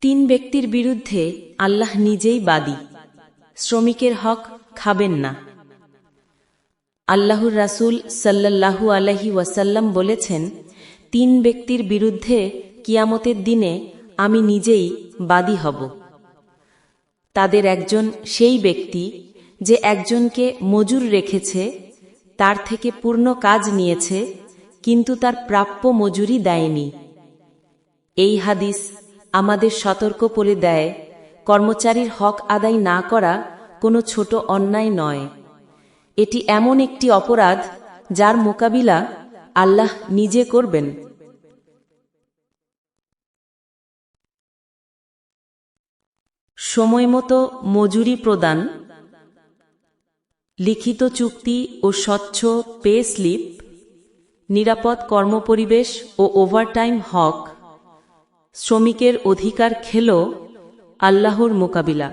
তিন ব্যক্তির বিরুদ্ধে আল্লাহ নিজেই বাদী। শ্রমিকের হক খাবেন না। আল্লাহর রাসূল সাল্লাল্লাহু আলাইহি ওয়াসাল্লাম বলেছেন, তিন ব্যক্তির বিরুদ্ধে কিয়ামতের দিনে আমি নিজেই বাদী হব। তাদের একজন সেই ব্যক্তি যে একজনকে মজুর রেখেছে, তার থেকে পূর্ণ কাজ নিয়েছে, কিন্তু তার প্রাপ্য মজুরি দেয়নি। এই হাদিস আমাদের সতর্ক করে দেয়, কর্মচারীর হক আদায় না করা কোনো ছোট অন্যায় নয়। এটি এমন একটি অপরাধ যার মোকাবিলা আল্লাহ নিজে করবেন। সময়মতো মজুরি প্রদান, লিখিত চুক্তি ও স্বচ্ছ পে স্লিপ, নিরাপদ কর্মপরিবেশ ও ওভারটাইম হক, শ্রমিকের অধিকার খেলো আল্লাহর মোকাবিলা।